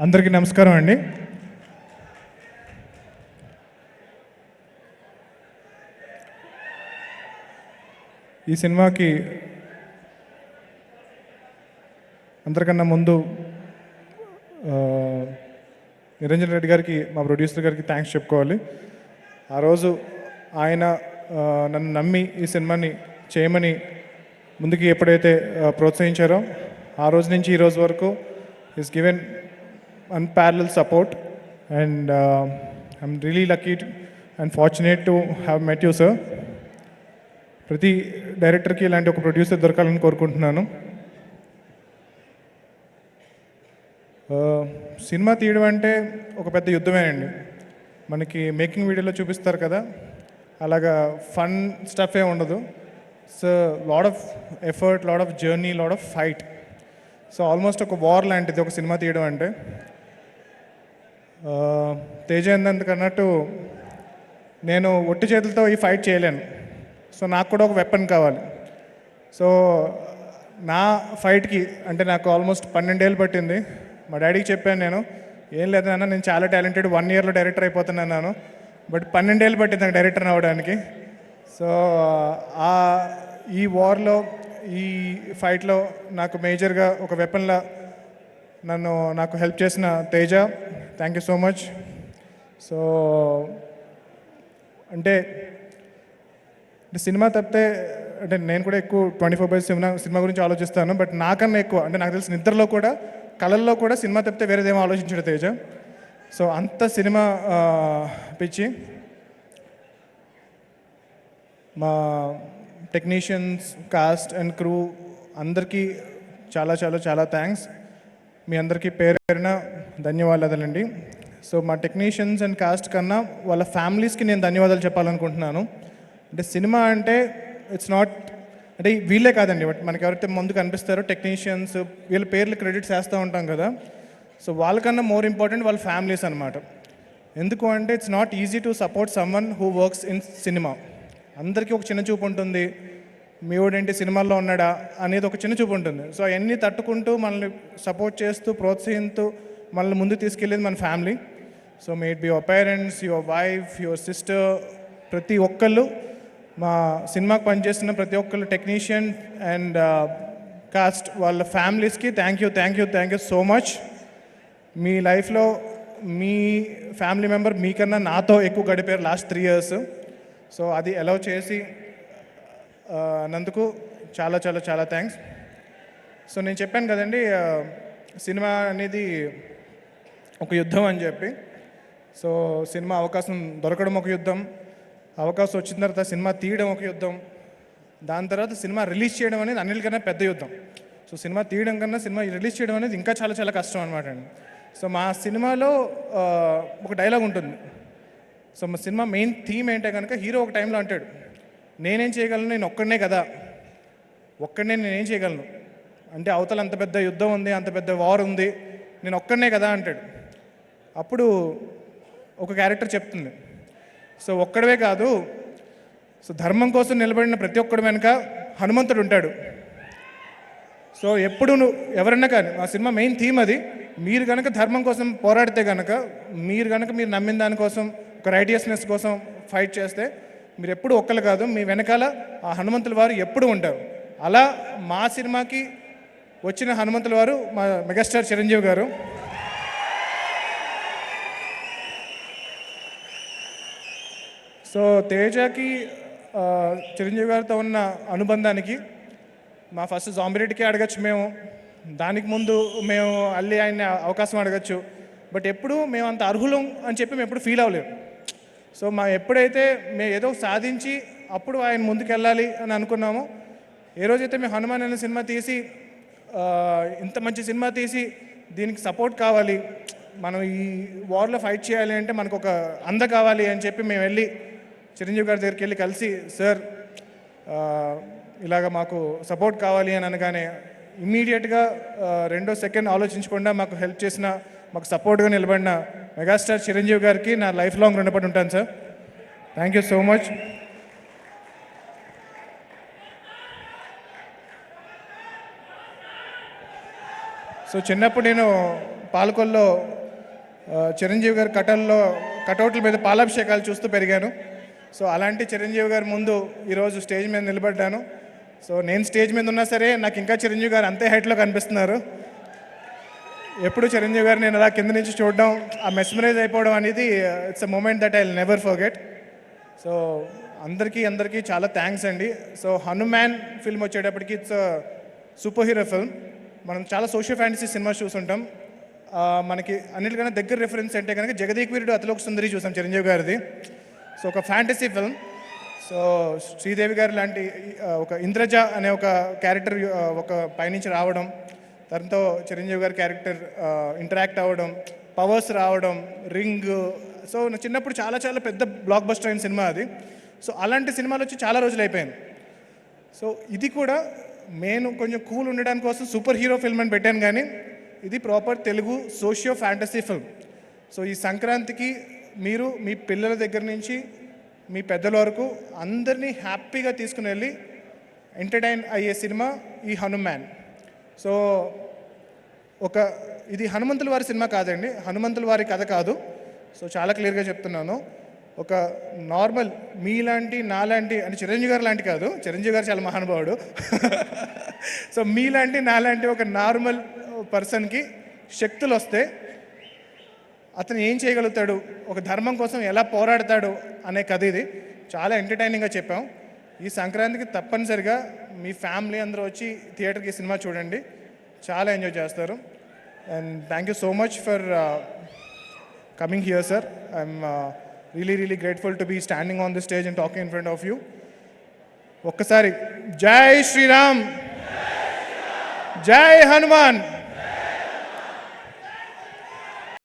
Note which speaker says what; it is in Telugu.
Speaker 1: అందరికీ నమస్కారం అండి. ఈ సినిమాకి అందరికన్నా ముందు నిరంజన్ రెడ్డి గారికి, మా ప్రొడ్యూసర్ గారికి థ్యాంక్స్ చెప్పుకోవాలి. ఆ రోజు ఆయన నన్ను నమ్మి ఈ సినిమాని చేయమని ముందుకి ఎప్పుడైతే ప్రోత్సహించారో ఆ రోజు నుంచి ఈ రోజు వరకు is given unparalleled support, and I'm really lucky and fortunate to have met you, sir. ప్రతి డైరెక్టర్కి ఇలాంటి ఒక ప్రొడ్యూసర్ దొరకాలని కోరుకుంటున్నాను. సినిమా తీయడం అంటే ఒక పెద్ద యుద్ధమేనండి. మనకి మేకింగ్ వీడియోలో చూపిస్తారు కదా, అలాగా ఫన్ స్టఫే ఉండదు. So lot of effort, lot of journey, lot of fight. So almost ఒక వార్ లాంటిది ఒక సినిమా తీయడం అంటే. తేజ అన్నట్టు నేను ఒట్టి చేతులతో ఈ ఫైట్ చేయలేను. సో నాకు కూడా ఒక వెపన్ కావాలి. సో నా ఫైట్కి అంటే నాకు ఆల్మోస్ట్ 12 ఏళ్ళు పట్టింది. మా డాడీకి చెప్పాను, నేను ఏం లేదన్నా, నేను చాలా టాలెంటెడ్, 1 ఇయర్లో డైరెక్టర్ అయిపోతున్నాను. బట్ 12 ఏళ్ళు పట్టింది నాకు డైరెక్టర్ అవ్వడానికి. సో ఈ వార్లో, ఈ ఫైట్లో నాకు మేజర్గా ఒక వెపన్లా నాకు హెల్ప్ చేసిన Teja, thank you so much. So అంటే సినిమా తప్పితే అంటే నేను కూడా ఎక్కువ 24/7 సినిమా గురించి ఆలోచిస్తాను. బట్ నాకన్నా ఎక్కువ అంటే నాకు తెలిసిన నిద్రలో కూడా, కళల్లో కూడా సినిమా తప్పితే వేరేదేమో ఆలోచించాడు తేజ. సో అంత సినిమా పిచ్చి. మా టెక్నీషియన్స్, కాస్ట్ అండ్ క్రూ అందరికీ చాలా చాలా చాలా థ్యాంక్స్. మీ అందరికీ పేరున ధన్యవాదాలండి. సో మా టెక్నీషియన్స్ అండ్ కాస్ట్ కన్నా వాళ్ళ ఫ్యామిలీస్కి నేను ధన్యవాదాలు చెప్పాలనుకుంటున్నాను. అంటే సినిమా అంటే ఇట్స్ నాట్ అంటే వీళ్ళే కాదండి, బట్ మనకి ఎవరైతే ముందు కనిపిస్తారో టెక్నీషియన్స్, వీళ్ళ పేర్లు క్రెడిట్స్ వేస్తూ ఉంటాం కదా. సో వాళ్ళకన్నా మోర్ ఇంపార్టెంట్ వాళ్ళ ఫ్యామిలీస్ అనమాట. ఎందుకు అంటే it's not easy to support someone who works in cinema. అందరికీ ఒక చిన్న చూపు ఉంటుంది, మీవుడేంటి సినిమాల్లో ఉన్నాడా అనేది ఒక చిన్న చూపు ఉంటుంది. సో అవన్నీ తట్టుకుంటూ మనల్ని సపోర్ట్ చేస్తూ, ప్రోత్సహిస్తూ మనల్ని ముందుకు తీసుకెళ్ళేది మన family. So may it be your parents, your wife, your sister, ప్రతి ఒక్కళ్ళు, మా సినిమాకి పనిచేస్తున్న ప్రతి ఒక్కళ్ళు, టెక్నీషియన్ అండ్ కాస్ట్, వాళ్ళ ఫ్యామిలీస్కి థ్యాంక్ యూ సో మచ్. మీ లైఫ్లో మీ ఫ్యామిలీ మెంబర్ మీకన్నా నాతో ఎక్కువ గడిపారు లాస్ట్ 3 years. సో అది అలౌ చేసి నందుకు చాలా చాలా చాలా థ్యాంక్స్. సో నేను చెప్పాను కదండి, సినిమా అనేది ఒక యుద్ధం అని చెప్పి. సో సినిమా అవకాశం దొరకడం ఒక యుద్ధం, అవకాశం వచ్చిన తర్వాత సినిమా తీయడం ఒక యుద్ధం, దాని తర్వాత సినిమా రిలీజ్ చేయడం అనేది అన్నిటికన్నా పెద్ద యుద్ధం. సో సినిమా తీయడం కన్నా సినిమా రిలీజ్ చేయడం అనేది ఇంకా చాలా చాలా కష్టం అనమాట అండి. సో మా సినిమాలో ఒక డైలాగ్ ఉంటుంది. సో మా సినిమా మెయిన్ థీమ్ ఏంటంటే కనుక, హీరో ఒక టైంలో అంటాడు, నేనేం చేయగలను, నేను ఒక్కడనే కదా, ఒక్కడనే నేనేం చేయగలను అంటే అవతల అంత పెద్ద యుద్ధం ఉంది, అంత పెద్ద వార్ ఉంది, నేను ఒక్కడనే కదా అంటాడు. అప్పుడు ఒక క్యారెక్టర్ చెప్తుంది, సో ఒక్కడవే కాదు, సో ధర్మం కోసం నిలబడిన ప్రతి ఒక్కడి వెనుక హనుమంతుడు ఉంటాడు. సో ఎప్పుడు ఎవరన్నా కానీ, మా సినిమా మెయిన్ థీమ్ అది. మీరు కనుక ధర్మం కోసం పోరాడితే కనుక, మీరు నమ్మిన దానికోసం, ఒక రైటియస్నెస్ కోసం ఫైట్ చేస్తే, మీరు ఎప్పుడు ఒక్కరు కాదు, మీ వెనకాల ఆ హనుమంతుల వారు ఎప్పుడు ఉంటారు. అలా మా సినిమాకి వచ్చిన హనుమంతుల వారు మా మెగాస్టార్ చిరంజీవి గారు. సో తేజకి చిరంజీవి గారితో ఉన్న అనుబంధానికి మా ఫస్ట్ జాంబిరెడ్డికి అడగచ్చు మేము, దానికి ముందు మేము అల్లి ఆయన అవకాశం అడగచ్చు. బట్ ఎప్పుడు మేము అంత అర్హులం అని చెప్పి మేము ఎప్పుడు ఫీల్ అవ్వలేము. సో ఎప్పుడైతే మేము ఏదో సాధించి అప్పుడు ఆయన ముందుకెళ్ళాలి అని అనుకున్నామో, ఏ రోజైతే మేము హనుమాన్ అనే సినిమా తీసి, ఇంత మంచి సినిమా తీసి దీనికి సపోర్ట్ కావాలి, మనం ఈ వార్లో ఫైట్ చేయాలి అంటే మనకు ఒక అంద కావాలి అని చెప్పి మేము వెళ్ళి చిరంజీవి గారి దగ్గరికి వెళ్ళి కలిసి, సార్ ఇలాగ మాకు సపోర్ట్ కావాలి అని అనగానే ఇమ్మీడియట్గా 2వ సెకండ్ ఆలోచించకుండా మాకు హెల్ప్ చేసిన, మాకు సపోర్ట్గా నిలబడిన మెగాస్టార్ చిరంజీవి గారికి నా లైఫ్ లాంగ్ రుణపడి ఉంటాను sir. Thank you so much. So చిన్నప్పుడు నేను పాలకొల్లో చిరంజీవి గారి కటౌట్ల మీద పాలాభిషేకాలు చూస్తూ పెరిగాను. సో అలాంటి చిరంజీవి గారి ముందు ఈరోజు స్టేజ్ మీద నిలబడ్డాను. సో నేను స్టేజ్ మీద ఉన్నా సరే నాకు ఇంకా చిరంజీవి గారు అంతే హైట్లో కనిపిస్తున్నారు. ఎప్పుడు చిరంజీవి గారు నేను అలా కింద నుంచి చూడడం, ఆ మెస్మరైజ్ అయిపోవడం అనేది it's a moment that I will never forget. So అందరికీ చాలా థ్యాంక్స్ అండి. సో హనుమాన్ ఫిల్మ్ వచ్చేటప్పటికి ఇట్స్ సూపర్ హీరో ఫిల్మ్. మనం చాలా సోషల్ ఫ్యాంటసీ సినిమాస్ చూసుంటాం. మనకి అన్నిటికన్నా దగ్గర రిఫరెన్స్ అంటే కనుక జగదేక్ వీరుడు అతిలోక సుందరి చూసాం చిరంజీవి గారిది. సో ఒక ఫ్యాంటసీ ఫిల్మ్. సో శ్రీదేవి గారు లాంటి ఒక ఇంద్రజ అనే ఒక క్యారెక్టర్ ఒక పైనుంచి రావడం, దాంతో చిరంజీవి గారి క్యారెక్టర్ ఇంటరాక్ట్ అవ్వడం, పవర్స్ రావడం, రింగ్. సో నా చిన్నప్పుడు చాలా పెద్ద బ్లాక్ బస్టర్ అయిన సినిమా అది. సో అలాంటి సినిమాలు వచ్చి చాలా రోజులు అయిపోయింది. సో ఇది కూడా నేను కొంచెం కూల్ ఉండడానికి కోసం సూపర్ హీరో ఫిల్మ్ అని పెట్టాను, కానీ ఇది proper Telugu socio fantasy film. So ఈ సంక్రాంతికి మీరు మీ పిల్లల దగ్గర నుంచి మీ పెద్దల వరకు అందరినీ హ్యాపీగా తీసుకుని వెళ్ళి ఎంటర్టైన్ అయ్యే సినిమా ఈ హనుమాన్. సో ఇది హనుమంతుల వారి సినిమా కాదండి, హనుమంతుల వారి కథ కాదు. సో చాలా క్లియర్గా చెప్తున్నాను. ఒక నార్మల్ మీలాంటి నాలాంటి అంటే చిరంజీవి గారు లాంటి కాదు, చిరంజీవి గారు చాలా మహానుభావుడు. సో మీలాంటి నాలాంటి ఒక నార్మల్ పర్సన్కి శక్తులు వస్తే అతను ఏం చేయగలుగుతాడు, ఒక ధర్మం కోసం ఎలా పోరాడతాడు అనే కథ ఇది. చాలా ఎంటర్టైనింగ్గా చెప్పాం. ఈ సంక్రాంతికి తప్పనిసరిగా మీ ఫ్యామిలీ అందరూ వచ్చి థియేటర్కి సినిమా చూడండి, చాలా ఎంజాయ్ చేస్తారు. And thank you so much for coming here sir. I'm really grateful to be standing on the stage and talking in front of you. ఒక్కసారి జై శ్రీరామ్, జై హనుమాన్.